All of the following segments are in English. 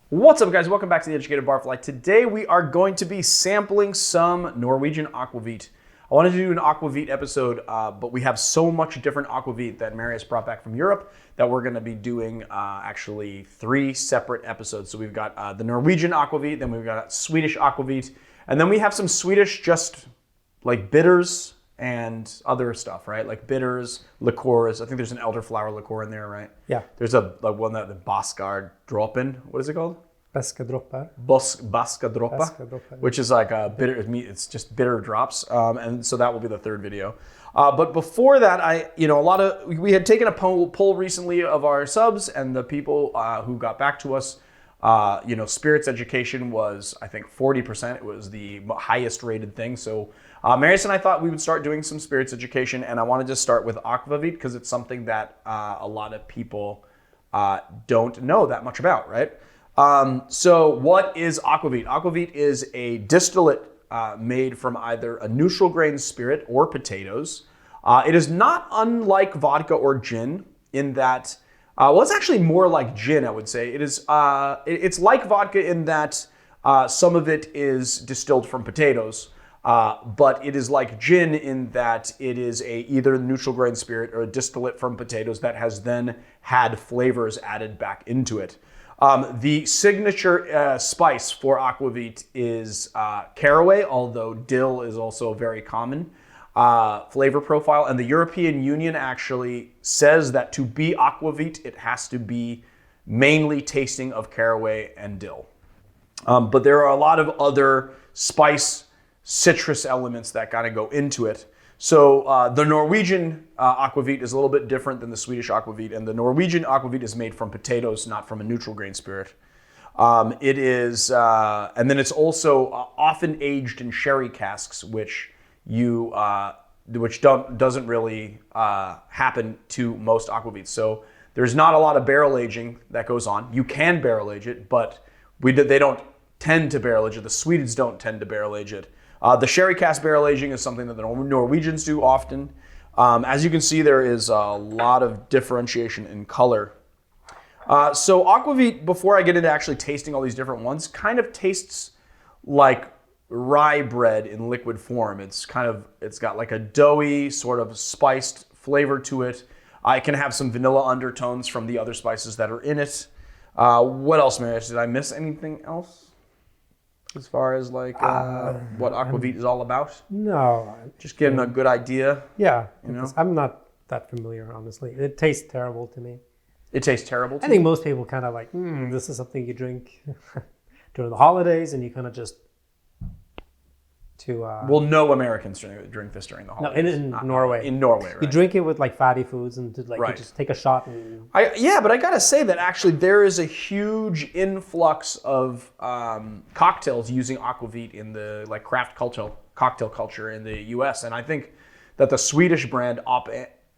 What's up, guys? Welcome back to the Educated Barfly. Today we are going to be sampling some Norwegian Aquavit. I wanted to do an Aquavit episode, but we have so much different Aquavit that Marius brought back from Europe that we're going to be doing actually 3 separate episodes. So we've got the Norwegian Aquavit, then we've got Swedish Aquavit, and then we have some Swedish just like bitters and other stuff, right? Like bitters, liqueurs. I think there's an elderflower liqueur in there, right? Yeah. There's a one that the Baskar Droppen. What is it called? Beska droppar. Baska Droppa, which is like a bitter. It's just bitter drops, and so that will be the 3rd video. But before that, we had taken a poll recently of our subs and the people who got back to us. Spirits education was, I think, 40%. It was the highest rated thing. So Marius and I thought we would start doing some spirits education, and I wanted to start with Aquavit because it's something that a lot of people don't know that much about, right? So what is Aquavit? Aquavit is a distillate made from either a neutral grain spirit or potatoes. It is not unlike vodka or gin in that, it's actually more like gin, I would say. It is, it's like vodka in that some of it is distilled from potatoes, but it is like gin in that it is either a neutral grain spirit or a distillate from potatoes that has then had flavors added back into it. The signature spice for Aquavit is caraway, although dill is also a very common flavor profile. And the European Union actually says that to be Aquavit, it has to be mainly tasting of caraway and dill. But there are a lot of other spice, citrus elements that kind of go into it. So the Norwegian Aquavit is a little bit different than the Swedish Aquavit, and the Norwegian Aquavit is made from potatoes, not from a neutral grain spirit. It is, and then it's also often aged in sherry casks, which doesn't really happen to most Aquavits. So there's not a lot of barrel aging that goes on. You can barrel age it, but they don't tend to barrel age it. The Swedes don't tend to barrel age it. The sherry cask barrel aging is something that the Norwegians do often. As you can see, there is a lot of differentiation in color. So Aquavit, before I get into actually tasting all these different ones, kind of tastes like rye bread in liquid form. It's got like a doughy, sort of spiced flavor to it. It can have some vanilla undertones from the other spices that are in it. What else, Marius? Did I miss anything else? As far as like what Aquavit is all about? No. Just getting a good idea. Yeah, I'm not that familiar, honestly. It tastes terrible to me. It tastes terrible to I think most people kind of like, this is something you drink during the holidays, and you kind of just well, no Americans drink this during the holidays. No, in Norway. In Norway, right? You drink it with like fatty foods and Right. you just take a shot and... Yeah, but I gotta say that actually there is a huge influx of cocktails using Aquavit in the like craft cocktail culture in the U.S. And I think that the Swedish brand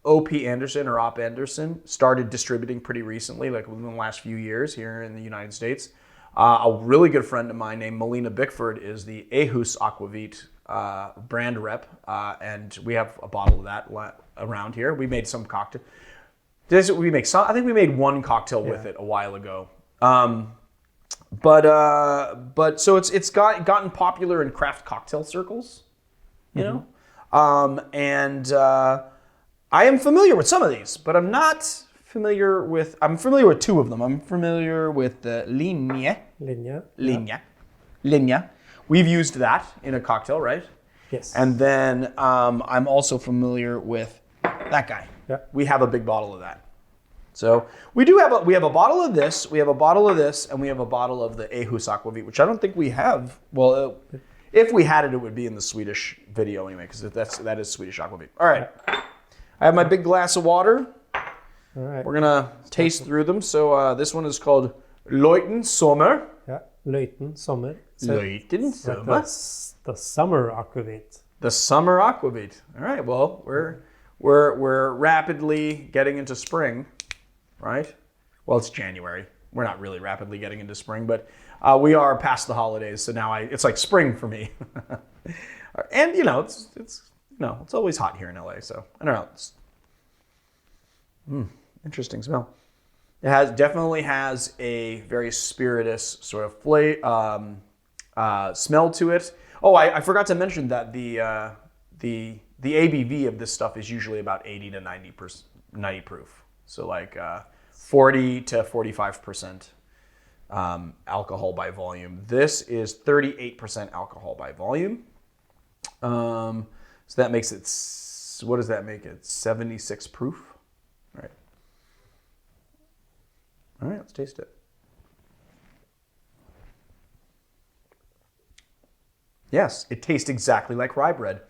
O.P. Anderson started distributing pretty recently, like within the last few years here in the United States. A really good friend of mine named Melina Bickford is the Ehus Aquavit brand rep, and we have a bottle of that around here. We made some cocktail. I think we made one cocktail with it a while ago. But so it's gotten popular in craft cocktail circles, you know, and I am familiar with some of these, but I'm familiar with 2 of them. I'm familiar with the Linja. We've used that in a cocktail, right? Yes. And then I'm also familiar with that guy. Yeah. We have a big bottle of that. So we have a bottle of this, we have a bottle of this, and we have a bottle of the Ehus Aquavit, which I don't think we have. Well, if we had it, it would be in the Swedish video anyway, because that is Swedish Aquavit. All right. I have my big glass of water. All right. We're gonna taste through them. So this one is called Lighten Sommer. Yeah, Lighten Sommer. Lighten Sommer. That's the summer Aquavit. The summer Aquavit. All right. Well, we're rapidly getting into spring, right? Well, it's January. We're not really rapidly getting into spring, but we are past the holidays. So now it's like spring for me. And it's always hot here in LA. So I don't know. Interesting smell. It definitely has a very spirituous sort of smell to it. Oh, I forgot to mention that the ABV of this stuff is usually about 80 to 90 proof. So like 40 to 45% alcohol by volume. This is 38% alcohol by volume. So that makes it, what does that make it? 76 proof. All right. All right, let's taste it. Yes, it tastes exactly like rye bread.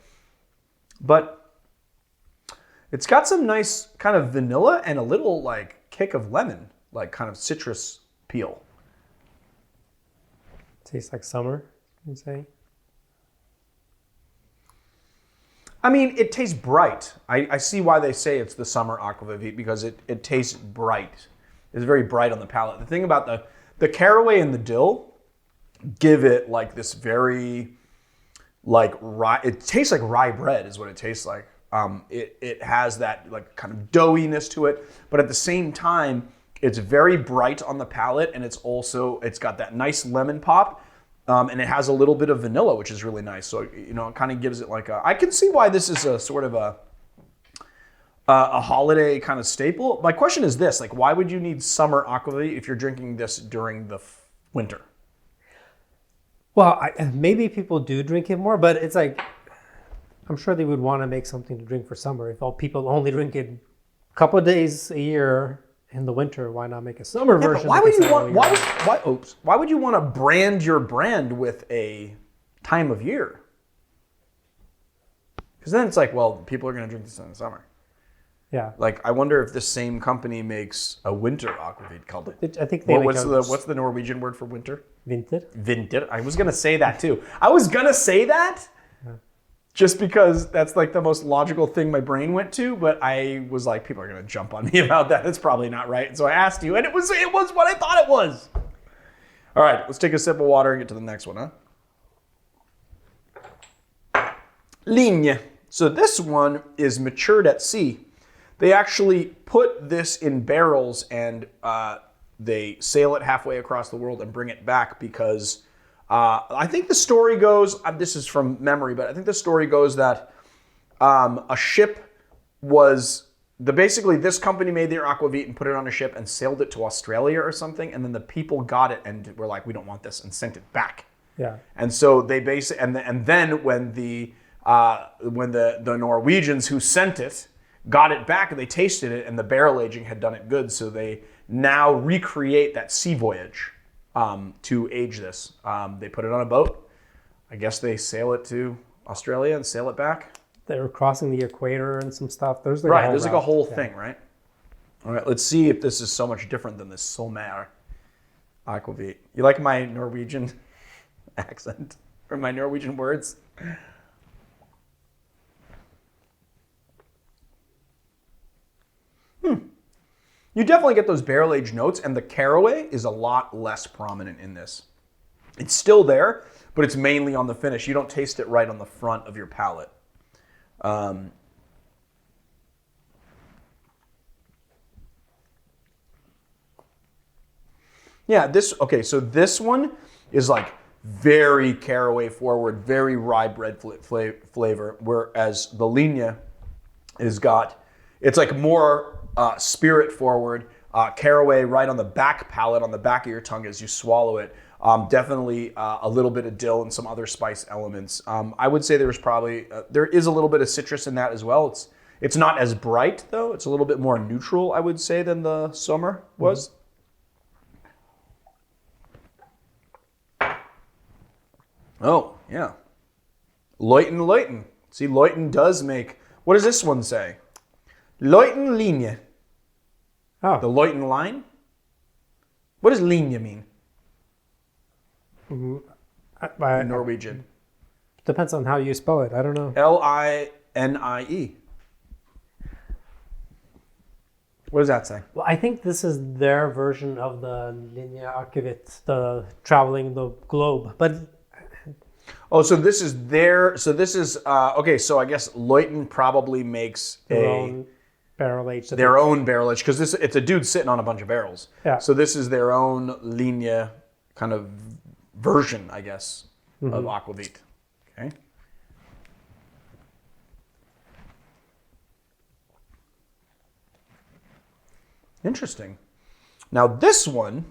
But it's got some nice kind of vanilla and a little like kick of lemon, like kind of citrus peel. Tastes like summer, you say? I mean, it tastes bright. I see why they say it's the summer Aquavit because it tastes bright. It's very bright on the palate. The thing about the caraway and the dill give it like this very like rye. It tastes like rye bread is what it tastes like. It has that like kind of doughiness to it, but at the same time, it's very bright on the palate, and it's got that nice lemon pop. And it has a little bit of vanilla, which is really nice. So, you know, it kind of gives it like I can see why this is a sort of a holiday kind of staple. My question is this, like, why would you need summer Aquavit if you're drinking this during the winter? Well, maybe people do drink it more, but it's like, I'm sure they would want to make something to drink for summer. If all people only drink it a couple of days a year in the winter, why not make a summer version? But why would you want to brand your brand with a time of year? Because then it's like, well, people are going to drink this in the summer. Yeah. Like, I wonder if the same company makes a winter Aquavit called it. I think they what's the Norwegian word for winter? Vinter. Vinter. I was going to say that too. I was going to say that. Just because that's like the most logical thing my brain went to, but I was like, people are gonna jump on me about that. It's probably not right. And so I asked you, and it was what I thought it was. All right, let's take a sip of water and get to the next one, huh? Ligne. So this one is matured at sea. They actually put this in barrels and they sail it halfway across the world and bring it back because I think the story goes, this is from memory, but I think the story goes that a ship basically this company made their Aquavit and put it on a ship and sailed it to Australia or something, and then the people got it and were like, we don't want this, and sent it back. Yeah. And so they and then when the Norwegians who sent it got it back, they tasted it, and the barrel aging had done it good, so they now recreate that sea voyage. To age this. They put it on a boat. I guess they sail it to Australia and sail it back. They were crossing the equator and some stuff. There's like right, there's like a whole thing, right? All right, let's see if this is so much different than this Sommer Aquavit. You like my Norwegian accent or my Norwegian words? You definitely get those barrel-aged notes, and the caraway is a lot less prominent in this. It's still there, but it's mainly on the finish. You don't taste it right on the front of your palate. So this one is like very caraway forward, very rye bread flavor, whereas the Ligne it's like more spirit forward, caraway right on the back palate, on the back of your tongue as you swallow it. Definitely a little bit of dill and some other spice elements. I would say there is a little bit of citrus in that as well. It's not as bright though. It's a little bit more neutral, I would say, than the Sommer was. Oh yeah, Lighten. See, Lighten does make. What does this one say? Lighten Ligne. Oh. The Lighten line? What does Ligne mean? In Norwegian. Depends on how you spell it. I don't know. Linie. What does that say? Well, I think this is their version of the Lighten Aquavit, the traveling the globe. But so this is their. So this is okay. So I guess Lighten probably makes own. barrel aged. Their own barrel aged, because it's a dude sitting on a bunch of barrels. Yeah. So this is their own linea kind of version, I guess, of Aquavit. Okay. Interesting. Now this one,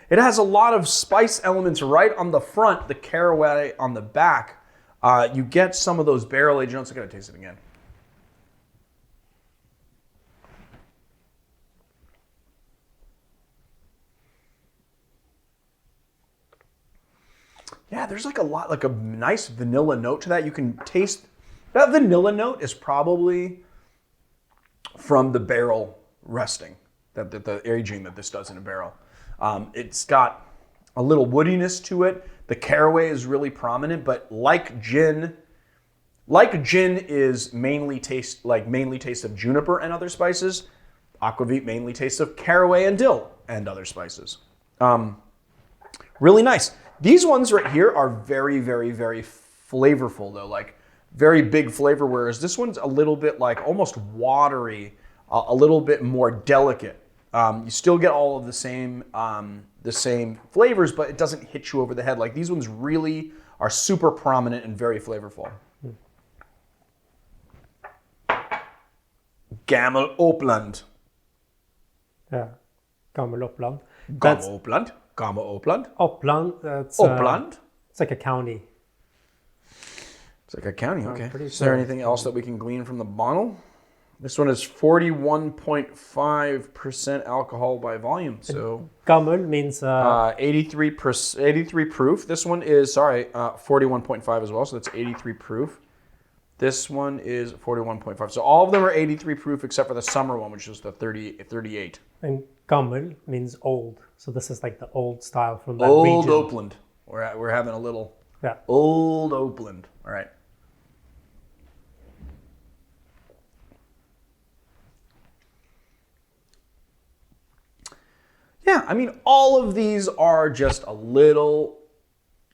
it has a lot of spice elements right on the front, the caraway on the back. You get some of those barrel aged notes. I gotta taste it again. Yeah, there's like a nice vanilla note to that. You can taste, that vanilla note is probably from the barrel resting, the aging that this does in a barrel. It's got a little woodiness to it. The caraway is really prominent, but like gin is mainly taste of juniper and other spices. Aquavit mainly tastes of caraway and dill and other spices. Really nice. These ones right here are very, very, very flavorful though, like very big flavor, whereas this one's a little bit like almost watery, a little bit more delicate. You still get all of the same flavors, but it doesn't hit you over the head. Like these ones really are super prominent and very flavorful. Gammel Opland. Yeah, Gammel Opland. Gammel Opland. Gammel Opland. Opland. That's Opland. It's like a county. It's like a county. Okay. Is Sure. there anything else that we can glean from the bottle? This one is 41.5% alcohol by volume. So Gammel means 83 proof. This one is 41.5 as well. So that's 83 proof. This one is 41.5. So all of them are 83 proof except for the summer one, which is the 38. and Gammel means old. So this is like the old style from that Old region. Opland. We're having a little Yeah. Old Opland. All right. Yeah, I mean, all of these are just a little,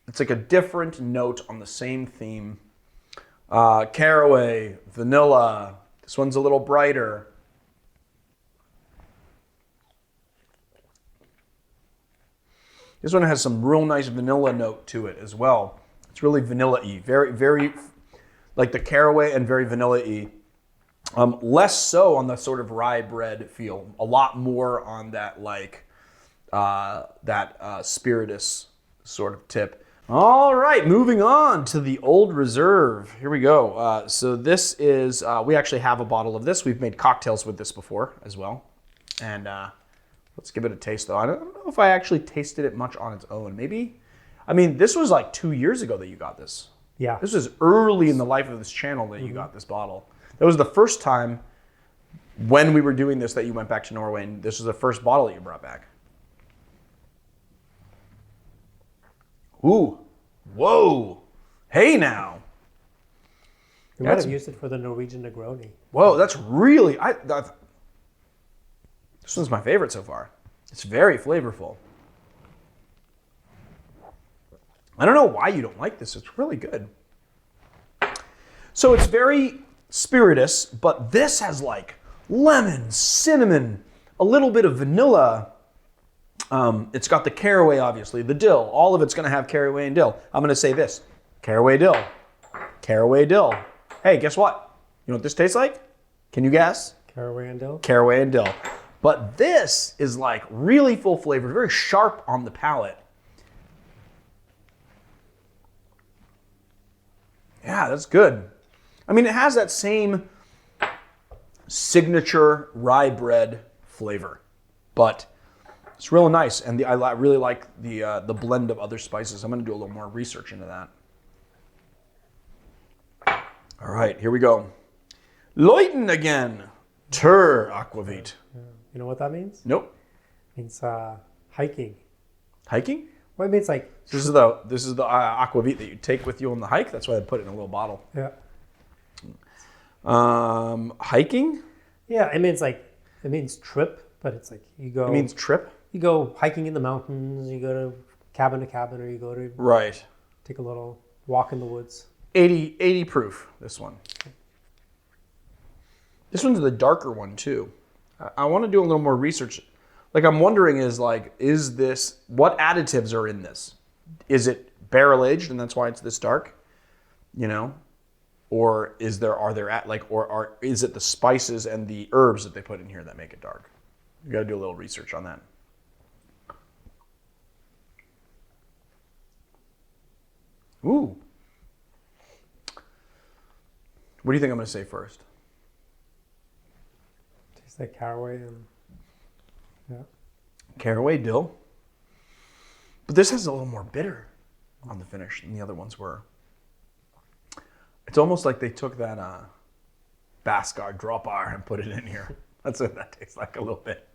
it's like a different note on the same theme. Caraway, vanilla. This one's a little brighter. This one has some real nice vanilla note to it as well. It's really vanilla-y, very, very, like the caraway and very vanilla-y. Less so on the sort of rye bread feel. A lot more on that like, spiritus sort of tip. All right, moving on to the Old Reserve. Here we go. So this is, we actually have a bottle of this. We've made cocktails with this before as well. And let's give it a taste though. I don't know if I actually tasted it much on its own. Maybe, I mean, this was like 2 years ago that you got this. Yeah. This was early in the life of this channel that you got this bottle. That was the first time when we were doing this that you went back to Norway, and this was the first bottle that you brought back. Ooh, whoa, hey now. You might have used it for the Norwegian Negroni. Whoa, that's really, this one's my favorite so far. It's very flavorful. I don't know why you don't like this. It's really good. So it's very spiritus, but this has like lemon, cinnamon, a little bit of vanilla. It's got the caraway, obviously, the dill. All of it's going to have caraway and dill. I'm going to say this. Caraway dill. Caraway dill. Hey, guess what? You know what this tastes like? Can you guess? Caraway and dill? Caraway and dill. But this is like really full flavor, very sharp on the palate. Yeah, that's good. I mean, it has that same signature rye bread flavor, but it's real nice, and I really like the blend of other spices. I'm going to do a little more research into that. All right, here we go. Lighten again. Aquavit. You know what that means? Nope. It means hiking. Hiking? Well, it means like... This is the Aquavit that you take with you on the hike. That's why they put it in a little bottle. Yeah. Hiking? Yeah, it means trip, but it's like you go... It means trip? You go hiking in the mountains, you go to cabin, or you go to... Right. Take a little walk in the woods. 80 proof, this one. This one's the darker one too. I want to do a little more research. Like I'm wondering is this, what additives are in this? Is it barrel aged and that's why it's this dark? You know? Or is it the spices and the herbs that they put in here that make it dark? You got to do a little research on that. Ooh. What do you think I'm going to say first? Tastes like caraway and Caraway, dill. But this has a little more bitter on the finish than the other ones were. It's almost like they took that Bascar Dropper and put it in here. That's what that tastes like a little bit.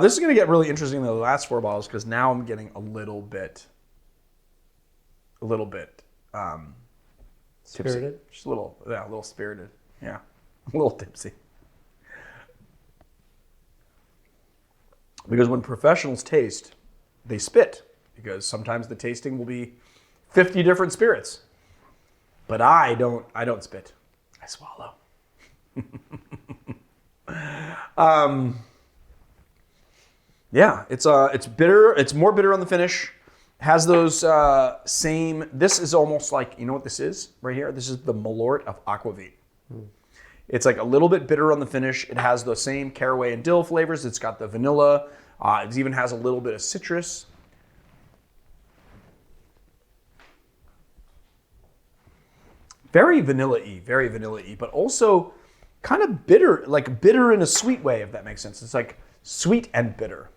This is going to get really interesting in the last 4 bottles because now I'm getting a little bit tipsy. Spirited? Just a little spirited. Yeah, a little tipsy. Because when professionals taste, they spit. Because sometimes the tasting will be 50 different spirits. But I don't spit. I swallow. Yeah, it's bitter. It's more bitter on the finish. Has those same. This is almost like, you know what this is right here? This is the Malort of Aquavit. It's like a little bit bitter on the finish. It has the same caraway and dill flavors. It's got the vanilla. It even has a little bit of citrus. Very vanilla-y, but also kind of bitter, like bitter in a sweet way, if that makes sense. It's like sweet and bitter.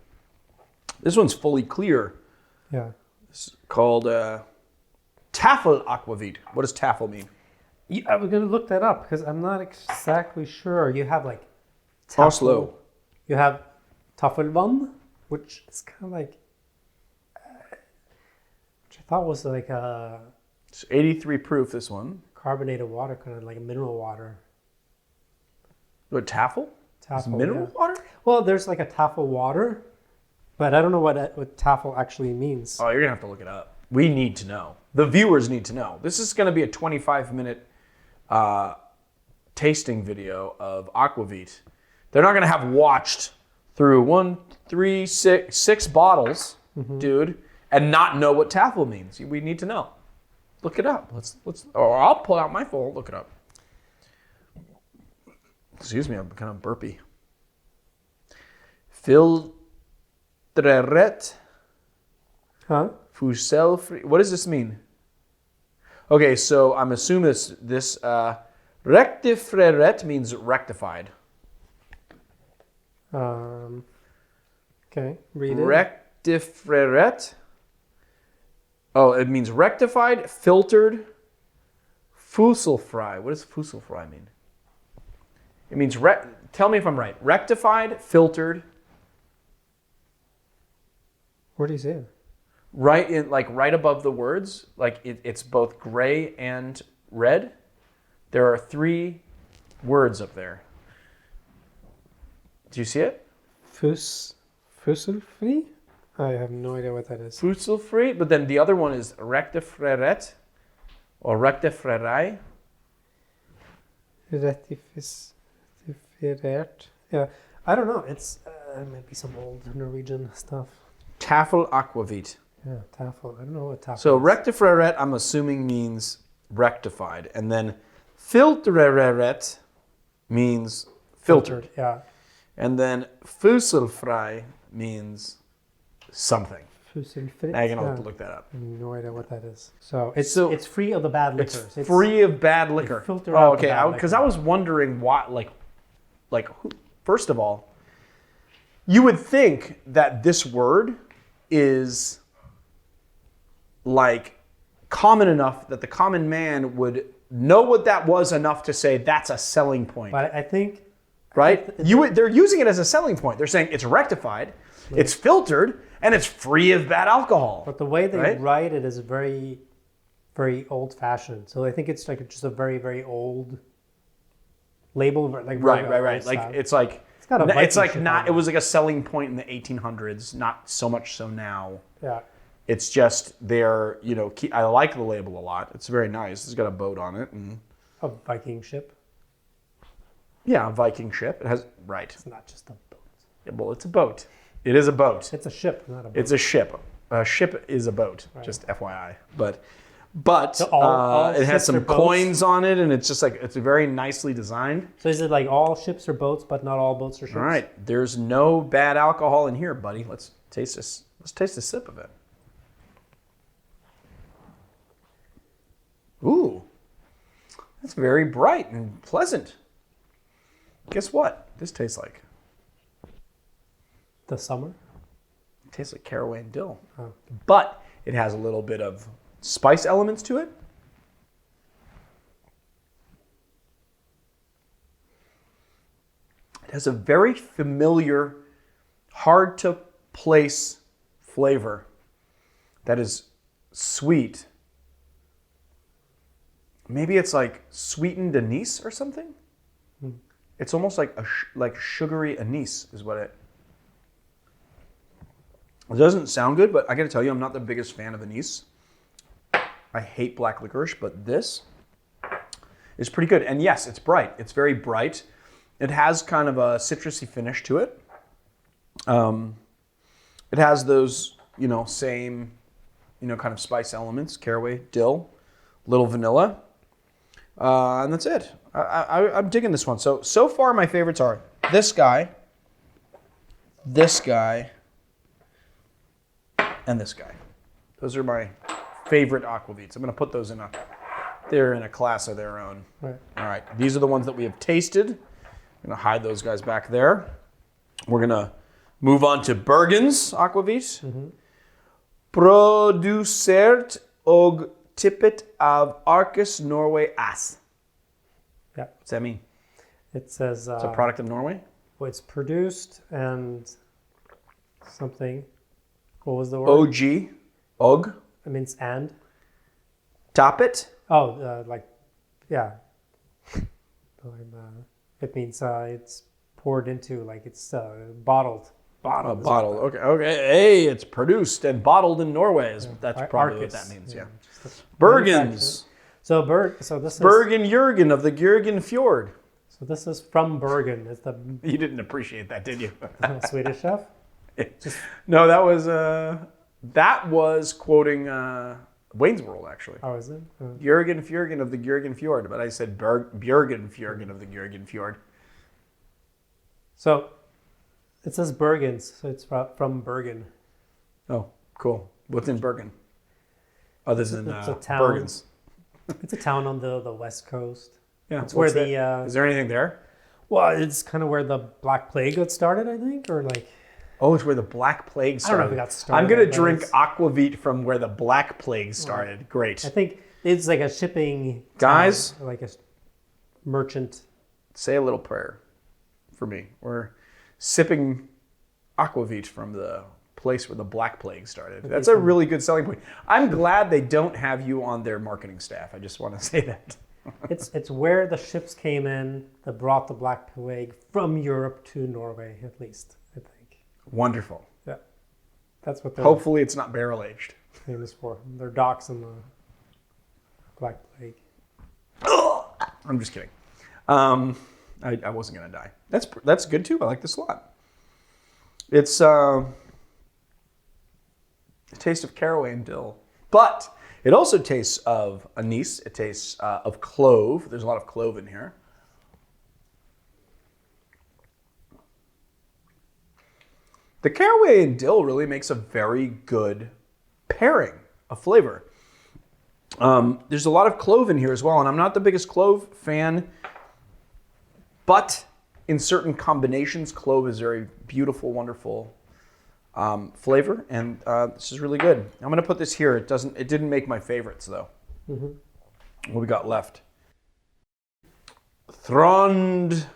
This one's fully clear. Yeah. It's called Tafel Aquavit. What does Tafel mean? Yeah, I was going to look that up because I'm not exactly sure. You have like Tafel. Oslo. You have Tafelvann, which is kind of like, which I thought was like a It's 83 proof, this one. carbonated water, kind of like a mineral water. What, Tafel? It's Tafel, mineral water? Well, there's like a Tafel water, but I don't know what Tafel actually means. Oh, you're going to have to look it up. We need to know. The viewers need to know. This is going to be a 25-minute tasting video of Aquavit. They're not going to have watched through 6 bottles, dude, and not know what Tafel means. We need to know. Look it up. Let's or I'll pull out my phone, look it up. Excuse me, I'm kind of burpy. Filtreret. Huh? Fusel free. What does this mean? Okay, so I'm assuming this rectifreret means rectified. Okay, read it. Rectifreret. Oh, it means rectified, filtered, fuselfrei. What does fuselfrei mean? It means, tell me if I'm right. Rectified, filtered. Where do you see it? Right above the words, like it's both gray and red. There are 3 words up there. Do you see it? Fuselfri? I have no idea what that is. Fuselfrei, but then the other one is rectifreret or rectifrerei. Rectiferet. Yeah, I don't know. It's maybe some old Norwegian stuff. Tafel Aquavit. Yeah, Tafel. I don't know what Tafel So is. rectifreret, I'm assuming means rectified, and then filtreret means filtered, Yeah. and then fuselfrei means something. Fuselfritt. Now you're gonna have to look that up. I have no idea what that is. So it's free of the bad liquors. It's free of bad liquor. Filter out the okay. bad Because liquor. I was wondering why, first of all, you would think that this word is like common enough that the common man would know what that was enough to say that's a selling point. But I think Right? They're using it as a selling point. They're saying it's rectified, it's filtered, and it's free of bad alcohol. But the way they right? write it is very, very old-fashioned. So I think it's like just a very, very old label. Like Right. Like it's like got a it's Viking like ship not. on It it. was like a selling point in the 1800s. Not so much so now. Yeah. It's just they're I like the label a lot. It's very nice. It's got a boat on it and A Viking ship. Yeah, a Viking ship. It has, right. It's not just a boat. Yeah, well, it's a boat. It is a boat. It's a ship, not a boat. It's a ship. A ship is a boat, just FYI. But So all it has ships some are boats? coins on it, and it's just like, it's very nicely designed. So is it like all ships are boats, but not all boats are ships? All right, there's no bad alcohol in here, buddy. Let's taste this. Let's taste a sip of it. Ooh, that's very bright and pleasant. Guess what? This tastes like? The summer? It tastes like caraway and dill. Oh. But it has a little bit of spice elements to it. It has a very familiar, hard to place flavor that is sweet. Maybe it's like sweetened anise or something. It's almost like like sugary anise is what it. It doesn't sound good, but I got to tell you, I'm not the biggest fan of anise. I hate black licorice, but this is pretty good. And yes, it's bright. It's very bright. It has kind of a citrusy finish to it. It has those, same, kind of spice elements: caraway, dill, little vanilla, and that's it. I'm digging this one. So far, my favorites are this guy, and this guy. Those are my favorite aquavits. I'm going to put those they're in a class of their own. Right. All right. These are the ones that we have tasted. I'm going to hide those guys back there. We're going to move on to Bergen's Aquavit. Mm-hmm. Produsert og tippet av Arcus Norway As. Yeah. What's that mean? It says... It's a product of Norway? Well, it's produced and something. What was the word? OG. Og. It means and. Tappet. Oh, yeah. It means it's poured into, like it's bottled. Bottled. Okay. Hey, it's produced and bottled in Norway. That's probably Arcus. what that means. Yeah. Bergen's. Bergen's. So this is Bergen Jürgen of the Jürgen Fjord. So this is from Bergen. It's the You didn't appreciate that, did you? Swedish chef. No, that was quoting Wayne's World, actually. Oh, is it? Jürgen Fjörgen of the Jürgen Fjord, but I said Björgen Fjörgen of the Jürgen Fjord. So it says Bergen's, so it's from Bergen. Oh, cool. What's in Bergen? Other than It's a town. Bergen's. It's a town on the west coast. Yeah. It's where Is there anything there? Well, it's kind of where the Black Plague got started, I think, or like. Oh, it's where the Black Plague started. I don't know if it got started. I'm going to drink Aquavit from where the Black Plague started. Right. Great. I think it's like a shipping Guys, town, like a merchant. Say a little prayer for me. We're sipping Aquavit from the place where the Black Plague started. That's a really good selling point. I'm glad they don't have you on their marketing staff. I just want to say that. It's where the ships came in that brought the Black Plague from Europe to Norway, at least, I think. Wonderful. Yeah. That's what they're Hopefully it's not barrel-aged. famous for. Their docks in the Black Plague. I'm just kidding. I wasn't going to die. That's good too. I like this a lot. It's a taste of caraway and dill. But it also tastes of anise. It tastes of clove. There's a lot of clove in here. The caraway and dill really makes a very good pairing of flavor. There's a lot of clove in here as well, and I'm not the biggest clove fan, but in certain combinations, clove is very beautiful, wonderful flavor, and this is really good. I'm going to put this here. It didn't make my favorites though. Mm-hmm. What we got left? Trondheim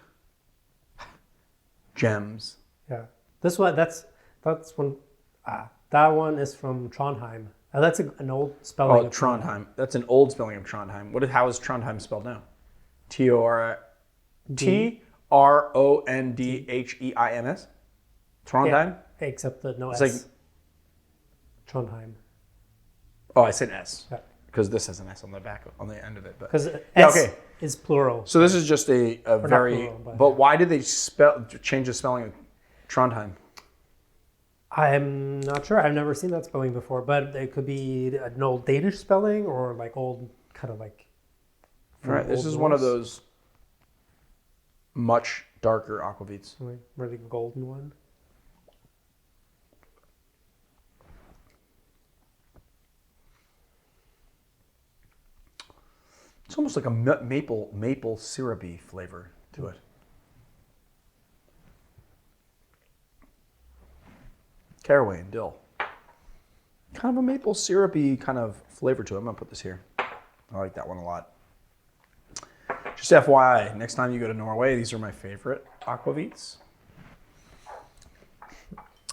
Gems. Yeah. This one, that's one. That one is from Trondheim. That's an old spelling. Oh, Trondheim. That's an old spelling of Trondheim. How is Trondheim spelled now? Trondheim. Trondheim. Yeah, except the no it's S. Like, Trondheim. oh, I said S. Yeah. because this has an S on the back, on the end of it. Because yeah, S is plural. So this is just a very, plural, but why did they change the spelling of Trondheim? I'm not sure. I've never seen that spelling before, but it could be an old Danish spelling or like old, kind of like. Right, this is one of those much darker aquavits. Really golden one. It's almost like a maple syrupy flavor to it. Caraway and dill. Kind of a maple syrupy kind of flavor to it. I'm gonna put this here. I like that one a lot. Just FYI, next time you go to Norway, these are my favorite aquavits.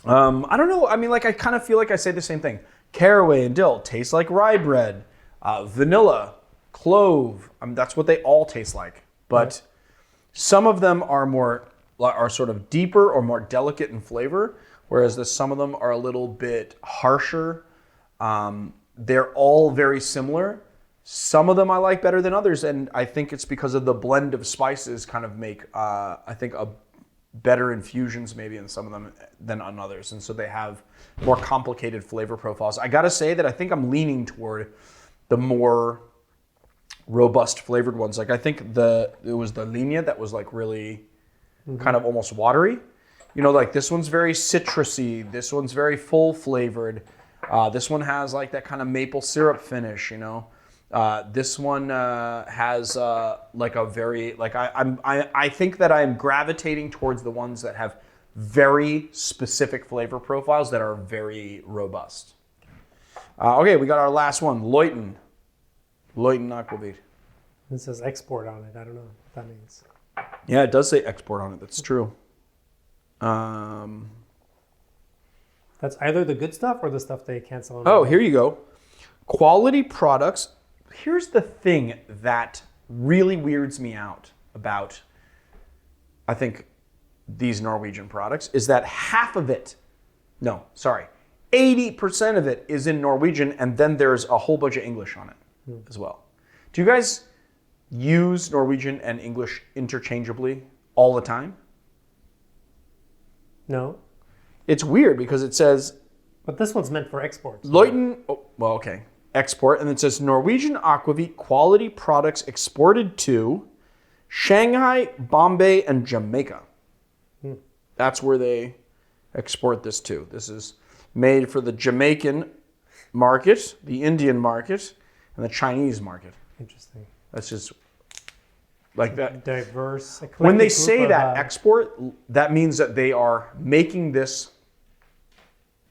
I don't know. I mean, like, I kind of feel like I say the same thing. Caraway and dill taste like rye bread. Vanilla, clove. I mean, that's what they all taste like. But some of them are sort of deeper or more delicate in flavor, whereas some of them are a little bit harsher. They're all very similar. Some of them I like better than others, and I think it's because of the blend of spices kind of make, I think, a better infusions maybe in some of them than on others. And so they have more complicated flavor profiles. I gotta say that I think I'm leaning toward the more robust flavored ones. Like I think it was the linea that was like really kind of almost watery. You know, like this one's very citrusy. This one's very full flavored. This one has like that kind of maple syrup finish, you know. This one has like a very, like I think that I'm gravitating towards the ones that have very specific flavor profiles that are very robust. Okay, we got our last one, Lighten Aquavit. It says export on it. I don't know what that means. Yeah, it does say export on it. That's true. That's either the good stuff or the stuff they cancel. Oh, here you go. Quality products. Here's the thing that really weirds me out about, I think, these Norwegian products is that 80% of it is in Norwegian, and then there's a whole bunch of English on it as well. Do you guys use Norwegian and English interchangeably all the time? No. It's weird because it says... But this one's meant for export. So. Lighten... Oh, well, okay. Export, and it says Norwegian Aquavit quality products exported to Shanghai, Bombay, and Jamaica. That's where they export this to. This is made for the Jamaican market, the Indian market, and the Chinese market. Interesting. That's just like that. Diverse. When they say that export, that means that they are making this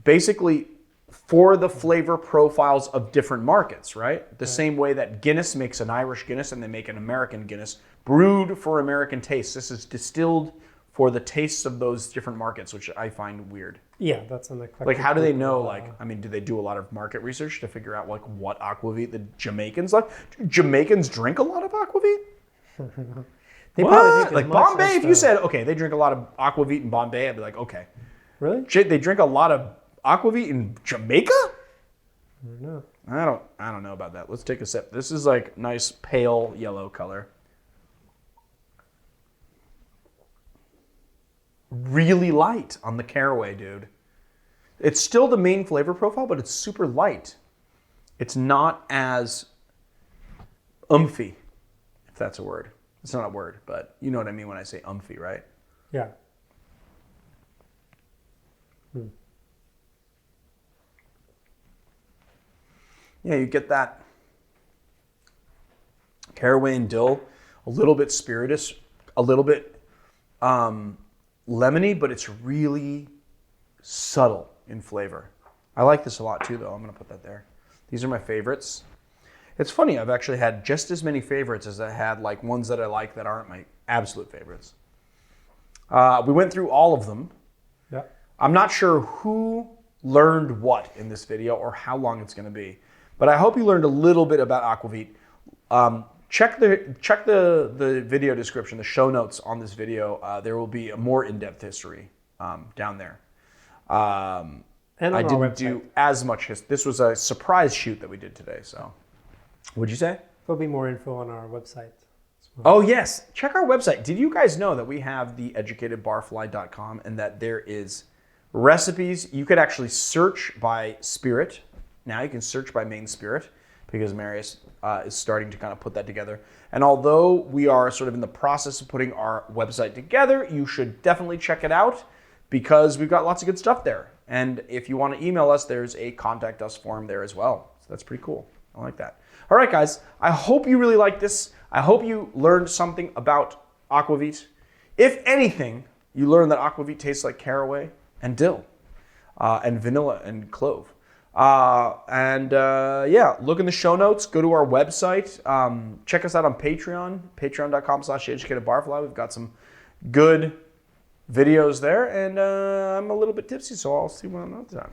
basically for the flavor profiles of different markets, right? The same way that Guinness makes an Irish Guinness and they make an American Guinness, brewed for American tastes. This is distilled for the tastes of those different markets, which I find weird. Yeah, that's an eclectic. Like, how do they know, like, I mean, do they do a lot of market research to figure out, like, what aquavit the Jamaicans like? Do Jamaicans drink a lot of aquavit? They what? probably drink Like, Bombay, if you said, okay, they drink a lot of aquavit in Bombay, I'd be like, okay. Really? They drink a lot of aquavit in Jamaica? I don't know. I don't know about that. Let's take a sip. This is like nice pale yellow color. Really light on the caraway, dude. It's still the main flavor profile, but it's super light. It's not as umphy, if that's a word. It's not a word, but you know what I mean when I say umphy, right? Yeah. Yeah, you get that caraway and dill, a little bit spirituous, a little bit lemony, but it's really subtle in flavor. I like this a lot too, though. I'm going to put that there. These are my favorites. It's funny, I've actually had just as many favorites as I had like ones that I like that aren't my absolute favorites. We went through all of them. Yeah. I'm not sure who learned what in this video or how long it's going to be. But I hope you learned a little bit about Aquavit. Check the video description, the show notes on this video. There will be a more in-depth history down there. And I didn't do as much history. This was a surprise shoot that we did today. So What'd you say? There'll be more info on our website. Oh, yes. Check our website. Did you guys know that we have theeducatedbarfly.com and that there is recipes? You could actually search by spirit. Now you can search by main spirit because Marius is starting to kind of put that together. And although we are sort of in the process of putting our website together, you should definitely check it out because we've got lots of good stuff there. And if you want to email us, there's a contact us form there as well. So that's pretty cool. I like that. All right, guys. I hope you really liked this. I hope you learned something about Aquavit. If anything, you learned that Aquavit tastes like caraway and dill and vanilla and clove. Yeah, look in the show notes. Go to our website. Check us out on Patreon, patreon.com/educatedbarfly. We've got some good videos there. And I'm a little bit tipsy, so I'll see you another time.